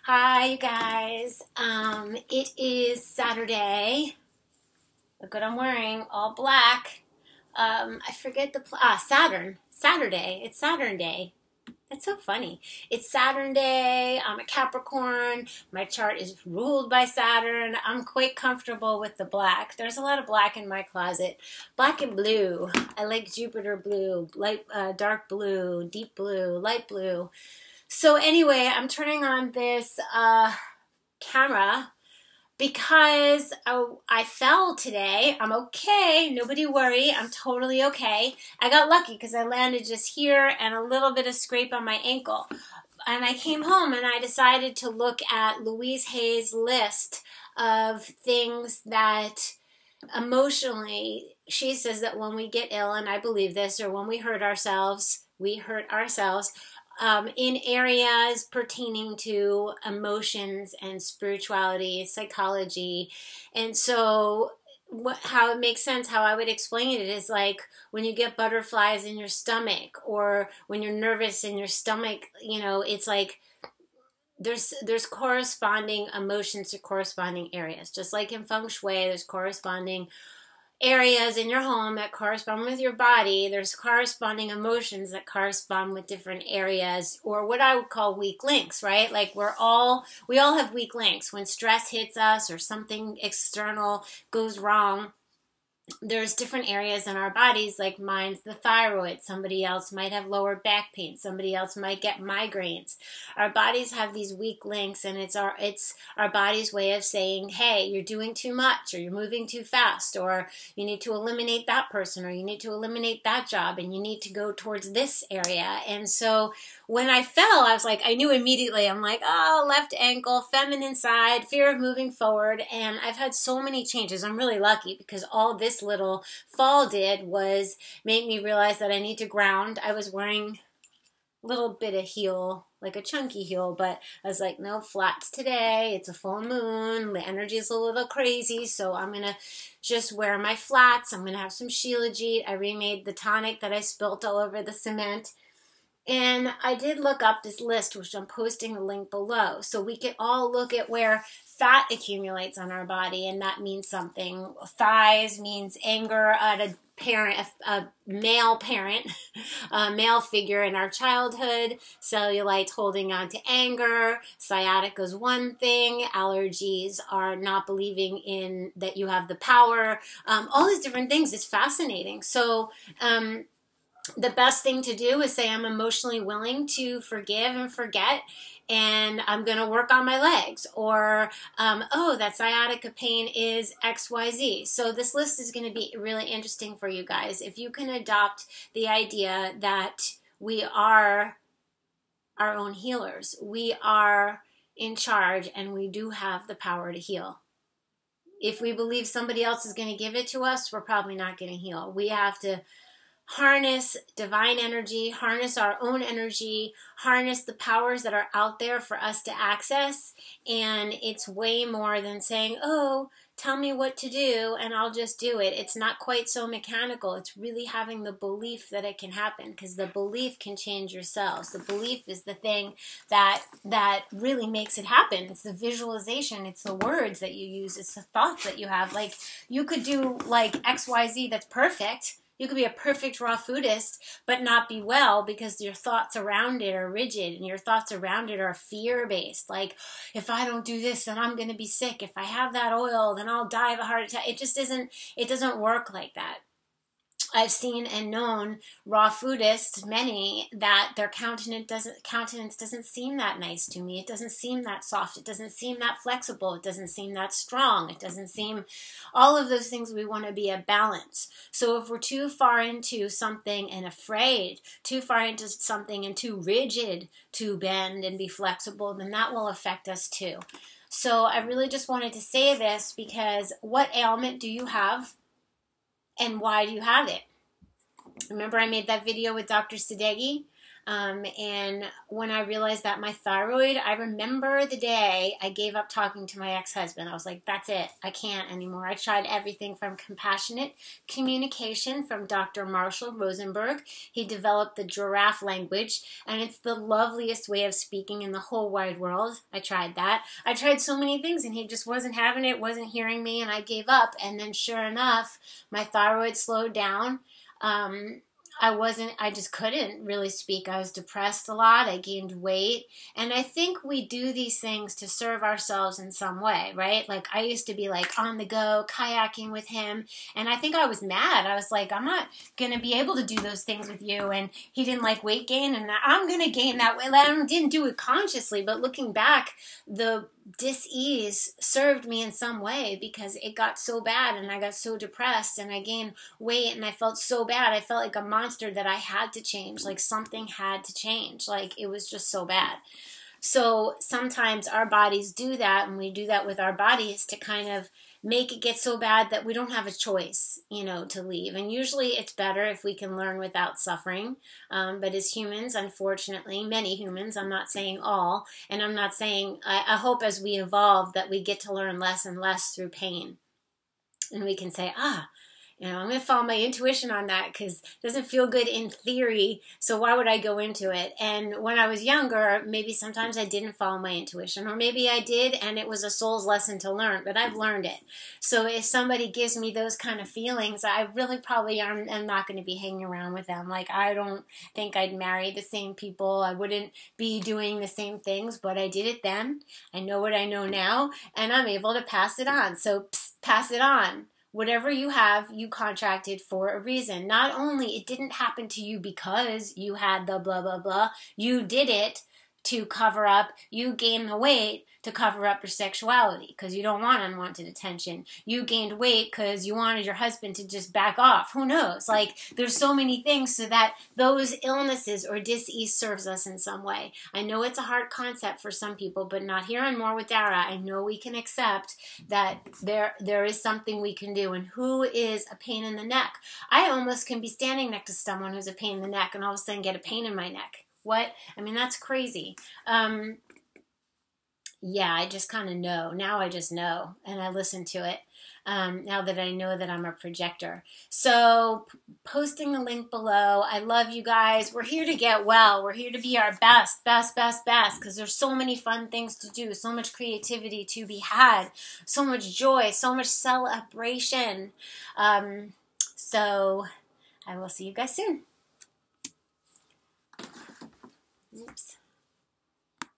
Hi, you guys. It is Saturday. Look what I'm wearing, all black. I forget Saturn. Saturday. It's Saturn Day. That's so funny. It's Saturn Day. I'm a Capricorn. My chart is ruled by Saturn. I'm quite comfortable with the black. There's a lot of black in my closet. Black and blue. I like Jupiter blue, light, dark blue, deep blue, light blue. So anyway, I'm turning on this camera because I fell today. I'm okay. Nobody worry. I'm totally okay. I got lucky because I landed just here and a little bit of scrape on my ankle. And I came home and I decided to look at Louise Hay's list of things that emotionally, she says that when we get ill, and I believe this, or when we hurt ourselves, in areas pertaining to emotions and spirituality, psychology. And so how it makes sense, how I would explain it is like when you get butterflies in your stomach, or when you're nervous in your stomach, you know, it's like there's corresponding emotions to corresponding areas. Just like in feng shui, there's corresponding areas in your home that correspond with your body. There's corresponding emotions that correspond with different areas, or what I would call weak links, right? Like we all have weak links. When stress hits us or something external goes wrong, there's different areas in our bodies, like mine's the thyroid. Somebody else might have lower back pain. Somebody else might get migraines. Our bodies have these weak links, and it's our body's way of saying, hey, you're doing too much, or you're moving too fast, or you need to eliminate that person, or you need to eliminate that job, and you need to go towards this area. And so when I fell, I was like, I knew immediately. I'm like, oh, left ankle, feminine side, fear of moving forward. And I've had so many changes. I'm really lucky because all this little fall did was make me realize that I need to ground. I was wearing a little bit of heel, like a chunky heel, but I was like, no, flats today. It's a full moon. The energy is a little crazy, so I'm going to just wear my flats. I'm going to have some Shilajit. I remade the tonic that I spilt all over the cement. And I did look up this list, which I'm posting the link below, so we can all look at where fat accumulates on our body, and that means something. Thighs means anger at a parent, a male parent, a male figure in our childhood. Cellulite holding on to anger. Sciatica is one thing. Allergies are not believing in that you have the power. All these different things. It's fascinating. So, the best thing to do is say I'm emotionally willing to forgive and forget, and I'm going to work on my legs. Or, oh, that sciatica pain is XYZ. So this list is going to be really interesting for you guys. If you can adopt the idea that we are our own healers, we are in charge, and we do have the power to heal. If we believe somebody else is going to give it to us, we're probably not going to heal. We have to harness divine energy, harness our own energy, harness the powers that are out there for us to access. And it's way more than saying, oh, tell me what to do and I'll just do it. It's not quite so mechanical. It's really having the belief that it can happen, because the belief can change your cells. The belief is the thing that really makes it happen. It's the visualization. It's the words that you use. It's the thoughts that you have. Like, you could do like XYZ that's perfect. You could be a perfect raw foodist, but not be well because your thoughts around it are rigid, and your thoughts around it are fear-based. Like, if I don't do this, then I'm going to be sick. If I have that oil, then I'll die of a heart attack. It just doesn't work like that. I've seen and known raw foodists, many, that their countenance doesn't seem that nice to me. It doesn't seem that soft. It doesn't seem that flexible. It doesn't seem that strong. It doesn't seem all of those things. We want to be a balance. So if we're too far into something and afraid, too far into something and too rigid to bend and be flexible, then that will affect us too. So I really just wanted to say this, because what ailment do you have? And why do you have it? Remember I made that video with Dr. Sadeghi And when I realized that my thyroid, I remember the day I gave up talking to my ex-husband. I was like, that's it. I can't anymore. I tried everything from compassionate communication from Dr. Marshall Rosenberg. He developed the giraffe language, and it's the loveliest way of speaking in the whole wide world. I tried that. I tried so many things, and he just wasn't having it, wasn't hearing me, and I gave up. And then sure enough, my thyroid slowed down. I just couldn't really speak. I was depressed a lot. I gained weight. And I think we do these things to serve ourselves in some way, right? Like I used to be like on the go, kayaking with him. And I think I was mad. I was like, I'm not going to be able to do those things with you. And he didn't like weight gain. And I'm going to gain that weight. I didn't do it consciously. But looking back, the dis-ease served me in some way because it got so bad and I got so depressed and I gained weight and I felt so bad. I felt like a monster that I had to change. Like something had to change. Like it was just so bad. So sometimes our bodies do that, and we do that with our bodies to kind of make it get so bad that we don't have a choice, you know, to leave. And usually it's better if we can learn without suffering. But as humans, unfortunately, many humans, I'm not saying all, and I'm not saying, I hope as we evolve that we get to learn less and less through pain. And we can say, you know, I'm going to follow my intuition on that because it doesn't feel good in theory, so why would I go into it? And when I was younger, maybe sometimes I didn't follow my intuition, or maybe I did and it was a soul's lesson to learn, but I've learned it. So if somebody gives me those kind of feelings, I really probably am not going to be hanging around with them. Like I don't think I'd marry the same people. I wouldn't be doing the same things, but I did it then. I know what I know now, and I'm able to pass it on. So pass it on. Whatever you have, you contracted for a reason. Not only it didn't happen to you because you had the blah, blah, blah. You did it to cover up. You gained the weight to cover up your sexuality because you don't want unwanted attention. You gained weight because you wanted your husband to just back off. Who knows? Like, there's so many things so that those illnesses or dis-ease serves us in some way. I know it's a hard concept for some people, but not here and more with Dara. I know we can accept that there is something we can do. And who is a pain in the neck? I almost can be standing next to someone who's a pain in the neck and all of a sudden get a pain in my neck. What? I mean, that's crazy. Yeah, I just kind of know. Now I just know, and I listen to it now that I know that I'm a projector. So posting the link below. I love you guys. We're here to get well. We're here to be our best, because there's so many fun things to do, so much creativity to be had, so much joy, so much celebration. So I will see you guys soon. Oops.